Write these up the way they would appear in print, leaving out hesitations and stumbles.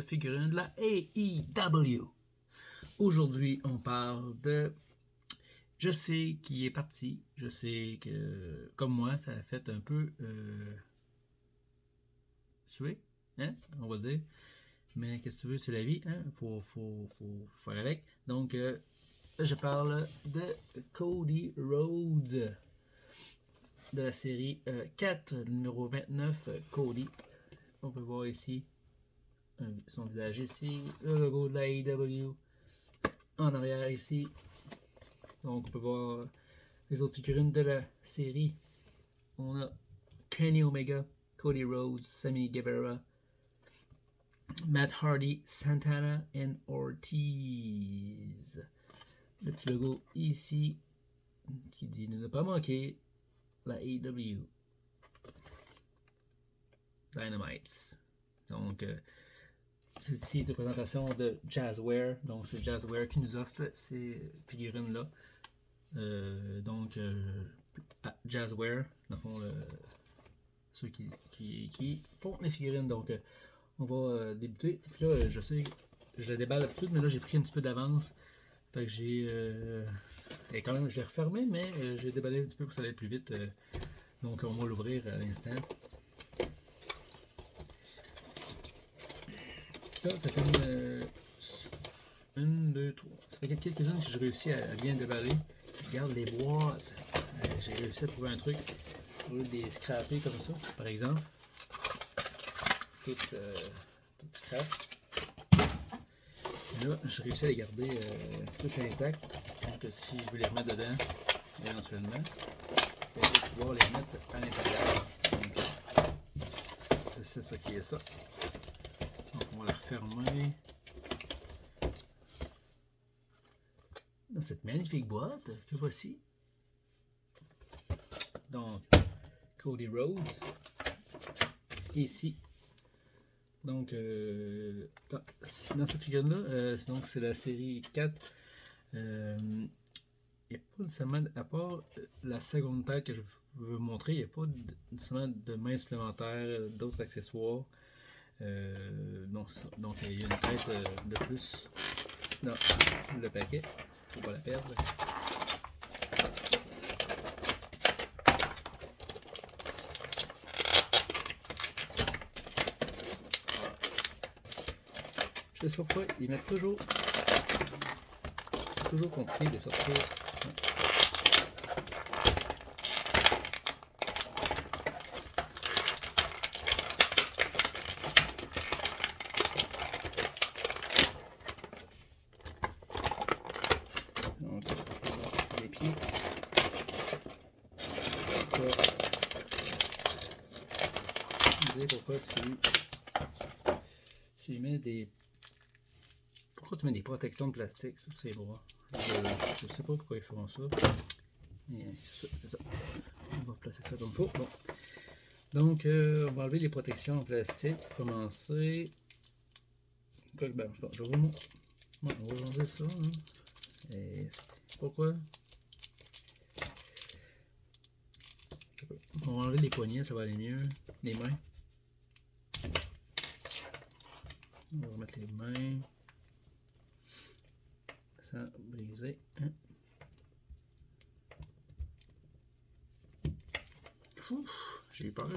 figurines de la AEW. Aujourd'hui, on parle de... Je sais qui est parti. Je sais que, comme moi, ça a fait un peu suer, hein, on va dire. Mais qu'est-ce que tu veux, c'est la vie, hein? Faut faire avec. Donc, je parle de Cody Rhodes, de la série 4, numéro 29, Cody. On peut voir ici son visage ici, le logo de la AEW en arrière ici. Donc, on peut voir les autres figurines de la série. On a Kenny Omega, Cody Rhodes, Sammy Guevara, Matt Hardy, Santana et Ortiz. Le petit logo ici qui dit ne pas manquer la AEW Dynamites. Donc, ceci est une présentation de Jazzware. Donc, c'est Jazzware qui nous offre ces figurines-là. Jazzware, dans le fond, ceux qui font les figurines. Donc, on va débuter. Puis là, je sais, je la déballe d'habitude, mais là, j'ai pris un petit peu d'avance. Fait que quand même, je l'ai refermé, mais j'ai déballé un petit peu pour que ça aille plus vite. Donc, on va l'ouvrir à l'instant. Là, ça fait une, deux, trois. Ça fait quelques-unes que j'ai réussi à bien déballer. Regarde les boîtes. J'ai réussi à trouver un truc. Au lieu de les scraper comme ça, par exemple. Tout scrap. Et là, j'ai réussi à les garder tous intacts. Donc, si je veux les remettre dedans, éventuellement, je vais pouvoir les mettre à l'intérieur. C'est ça qui est ça. Donc, on va la refermer. Dans cette magnifique boîte que voici. Donc, Cody Rhodes. Ici. Donc, dans cette figurine-là, c'est la série 4. Il n'y a pas nécessairement, à part la seconde tête que je veux vous montrer, il n'y a pas nécessairement de main supplémentaire, d'autres accessoires. Donc, il y a une tête de plus dans le paquet. Il ne faut pas la perdre. Je sais pas pourquoi ils mettent toujours. C'est toujours compliqué de sortir. Donc, les pieds. Pourquoi tu mets des. Pourquoi tu mets des protections de plastique sur ces bras? Je sais pas pourquoi ils font ça. Mais c'est ça. On va placer ça comme il faut. Bon. Donc, on va enlever les protections en plastique pour commencer. Je vais vous montrer. On va enlever ça. Hein. Et pourquoi? On va enlever les poignets, ça va aller mieux. Les mains. On va remettre les mains. Sans briser. Hein. J'ai eu peur.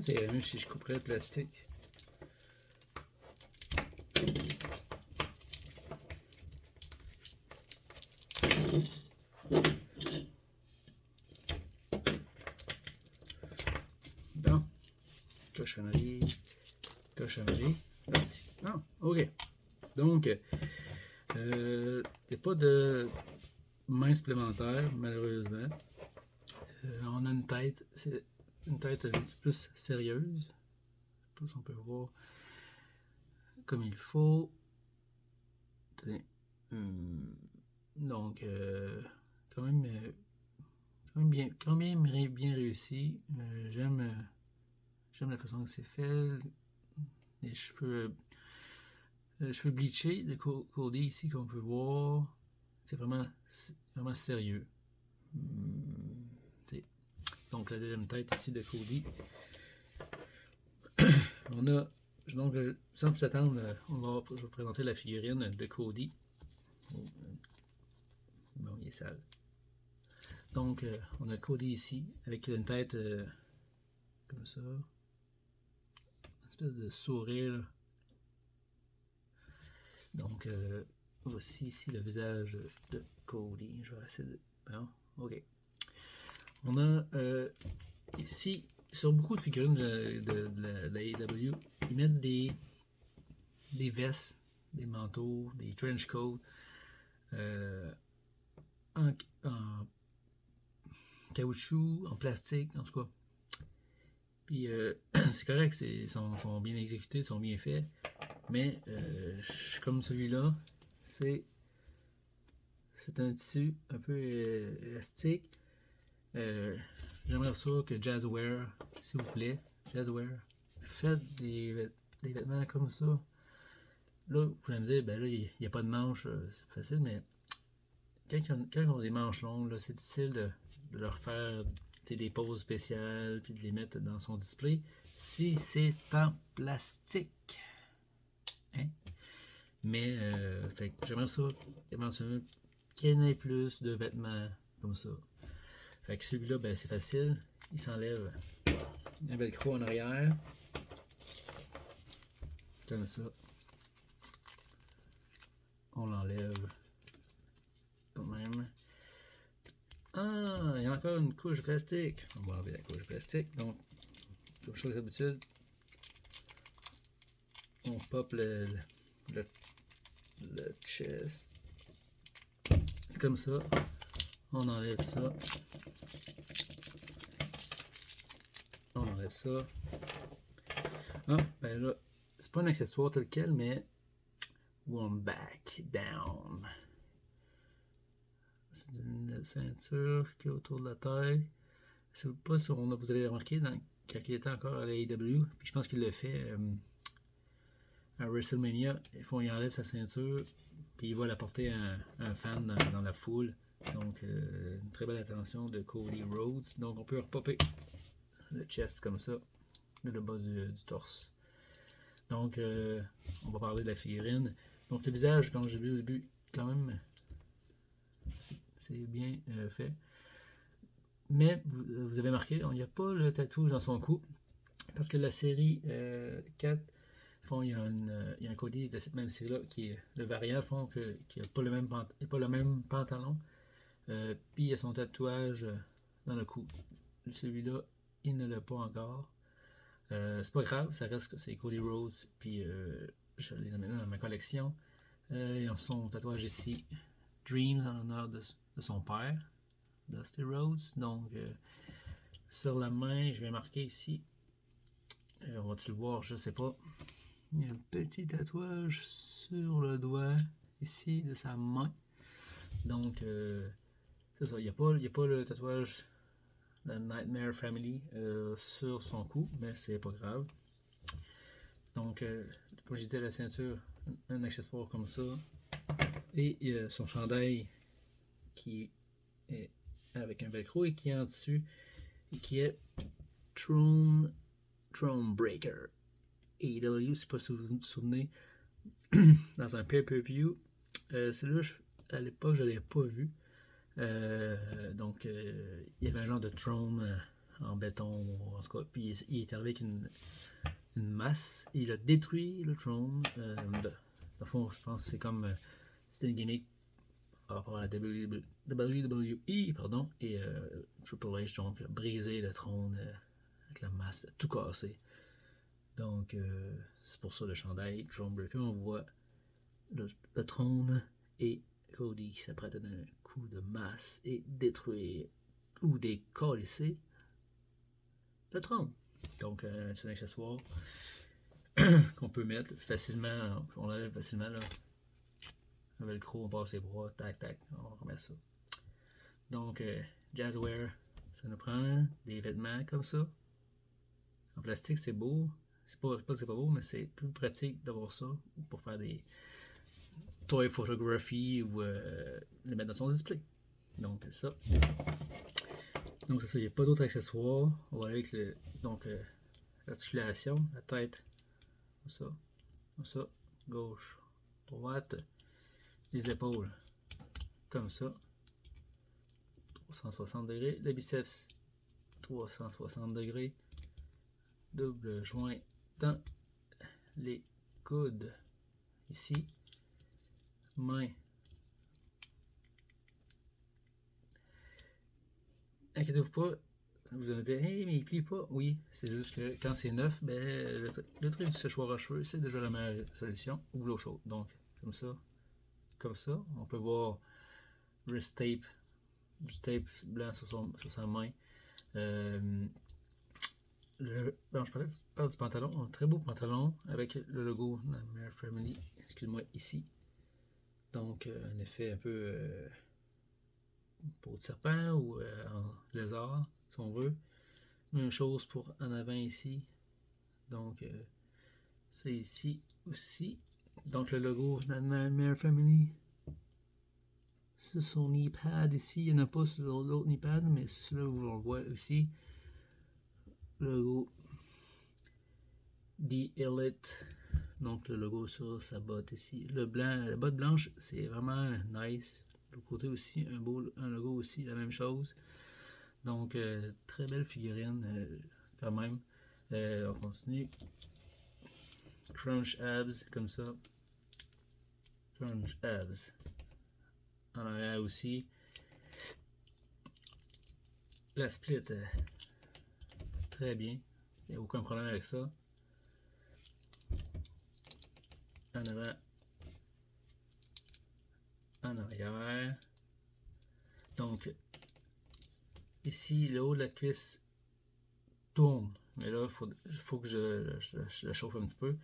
C'est mieux si je couperais le plastique. Bon. Cochonnerie. Ah, ok. Donc, il n'y a pas de main supplémentaire, malheureusement. On a une tête, c'est une tête un petit peu plus sérieuse. Je sais pas si on peut voir comme il faut. Tenez. Donc, quand même bien réussi. J'aime la façon que c'est fait. Les cheveux bleachés de Cody ici qu'on peut voir. C'est vraiment sérieux. Donc la deuxième tête ici de Cody. On a, donc, sans plus attendre, je vais vous présenter la figurine de Cody. Oh, bon, il est sale. Donc, on a Cody ici, avec une tête comme ça. Une espèce de sourire. Donc, voici ici le visage de Cody. Je vais essayer de... Bon, ok. On a ici, sur beaucoup de figurines de la AEW, ils mettent des vestes, des manteaux, des trench coats en caoutchouc, en plastique, en tout cas. Puis c'est correct, ils sont bien exécutés, sont bien faits. Mais comme celui-là, c'est un tissu un peu élastique. J'aimerais ça que Jazzware, s'il vous plaît, Jazzware, faites des vêtements comme ça. Là, vous allez me dire, ben là, il n'y a pas de manches, c'est facile, mais quand ils ont des manches longues, c'est difficile de leur faire des poses spéciales puis de les mettre dans son display si c'est en plastique. Hein? Mais j'aimerais ça éventuellement qu'il y en ait plus de vêtements comme ça. Fait que celui-là, ben, c'est facile. Il s'enlève un velcro en arrière. Comme ça. On l'enlève. Quand même. Ah, il y a encore une couche de plastique. On va enlever la couche de plastique. Donc, comme chose d'habitude, on pop le chest. Comme ça. On enlève ça. On enlève ça. Ah, ben là, c'est pas un accessoire tel quel, mais one back down. C'est une ceinture qui est autour de la taille. Je sais pas si vous avez remarqué quand il était encore à la AEW, puis je pense qu'il le fait à WrestleMania. Il enlève sa ceinture, puis il va la porter à un fan dans la foule. Donc, une très belle attention de Cody Rhodes. Donc, on peut repopper le chest comme ça, le bas du torse. Donc, on va parler de la figurine. Donc, le visage, comme j'ai vu au début, quand même, c'est bien fait. Mais, vous avez remarqué, il n'y a pas le tatouage dans son cou. Parce que la série 4, il y a un Cody de cette même série-là qui est le variant, qui n'a pas le même pantalon. Puis il y a son tatouage dans le cou. Celui-là, il ne l'a pas encore. C'est pas grave, ça reste que c'est Cody Rhodes. Puis je l'ai maintenant dans ma collection. Ils ont son tatouage ici, Dreams, en l'honneur de son père, Dusty Rhodes. Donc, sur la main, je vais marquer ici. On va-tu le voir, je sais pas. Il y a un petit tatouage sur le doigt, ici, de sa main. Donc, c'est ça, il n'y a pas le tatouage de Nightmare Family sur son cou, mais c'est pas grave. Donc, comme je disais, la ceinture, un accessoire comme ça. Et son chandail qui est avec un velcro et qui est en dessus et qui est Throne Breaker. AEW, je ne sais pas si vous vous souvenez, dans un pay-per-view. Celui-là, à l'époque, je ne l'avais pas vu. Donc, il y avait un genre de trône en béton, en tout cas, puis il est arrivé avec une masse, et il a détruit le trône. Dans le fond, je pense que c'est comme c'était une gimmick par rapport à la WWE, pardon, et Triple H, donc, a brisé le trône avec la masse, tout cassé. Donc, c'est pour ça le chandail Throne Breaker. On voit le trône et Cody qui s'apprête à donner un coup de masse et détruire ou décalisser le trône. Donc, c'est un accessoire qu'on peut mettre facilement. On l'enlève facilement là. Un velcro, on passe les bras, tac, tac, on remet ça. Donc, Jazzware, ça nous prend des vêtements comme ça. En plastique, c'est beau. C'est pas que c'est pas beau, mais c'est plus pratique d'avoir ça pour faire des toy photography ou le mettre dans son display. Donc, c'est ça. Donc, c'est ça. Il n'y a pas d'autres accessoires. On va aller avec l'articulation, la tête comme ça, gauche, droite, les épaules, comme ça, 360 degrés, le biceps, 360 degrés, double joint dans les coudes, ici, main. Inquiétez-vous pas, vous allez me dire, hey, mais il plie pas. Oui, c'est juste que quand c'est neuf, ben, le truc du séchoir à cheveux, c'est déjà la meilleure solution, ou l'eau chaude. Donc, comme ça, on peut voir wrist tape, du tape blanc sur sa main. Je parle du pantalon, un très beau pantalon avec le logo de la Mare Family, excuse-moi, ici. Donc, un effet un peu peau de serpent ou en lézard, si on veut. Même chose pour en avant ici. Donc, c'est ici aussi. Donc, le logo de la Mare Family. C'est son knee pad ici. Il n'y en a pas sur l'autre knee pad, mais c'est là où on le voit aussi. Le logo The Elite. Donc, le logo sur sa botte ici. Le blanc, la botte blanche, c'est vraiment nice. De l'autre côté aussi, un logo aussi, la même chose. Donc, très belle figurine quand même. On continue. Crunch abs, comme ça. Crunch abs. En arrière aussi. La split, très bien. Il n'y a aucun problème avec ça. En avant. En arrière. Donc, ici, le haut de la cuisse tourne. Mais là, il faut que je la chauffe un petit peu.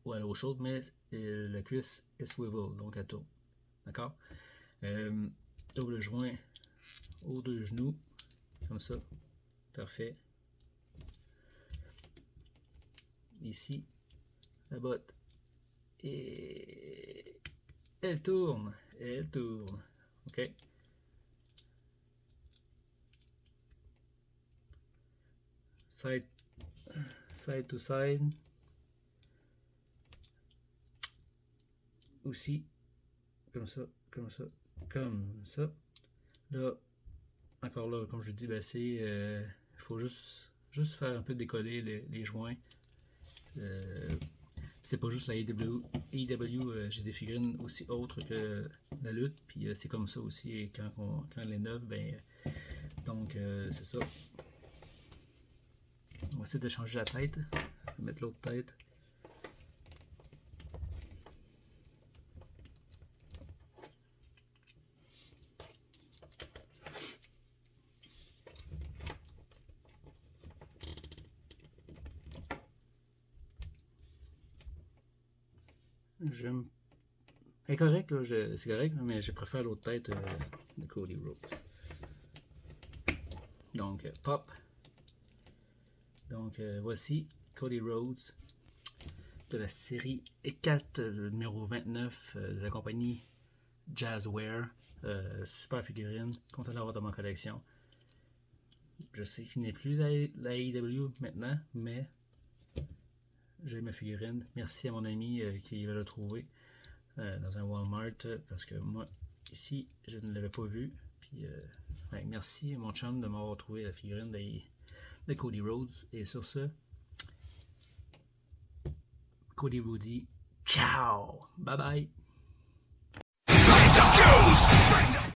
Ou à l'eau chaude, mais la cuisse est swivel, donc elle tourne. D'accord? Double joint aux deux genoux. Comme ça. Parfait. Ici, la botte. Et elle tourne. Elle tourne. OK? Side to side. Aussi. Comme ça, comme ça, comme ça. Là, encore là, comme je dis, ben c'est. Il faut juste faire un peu décoller les joints. C'est pas juste la AEW, j'ai des figurines aussi autres que la lutte, puis c'est comme ça aussi quand elle est neuve, ben donc c'est ça. On va essayer de changer la tête, mettre l'autre tête. C'est correct, là, c'est correct, mais je préfère l'autre tête de Cody Rhodes. Donc, pop. Donc, voici Cody Rhodes de la série 4, numéro 29 de la compagnie Jazzware. Super figurine, content d'avoir dans ma collection. Je sais qu'il n'est plus à la AEW maintenant, mais j'ai ma figurine. Merci à mon ami qui va la trouver dans un Walmart parce que moi, ici, je ne l'avais pas vu. Puis, merci à mon chum de m'avoir trouvé la figurine de Cody Rhodes. Et sur ce, Cody vous dit ciao, bye bye.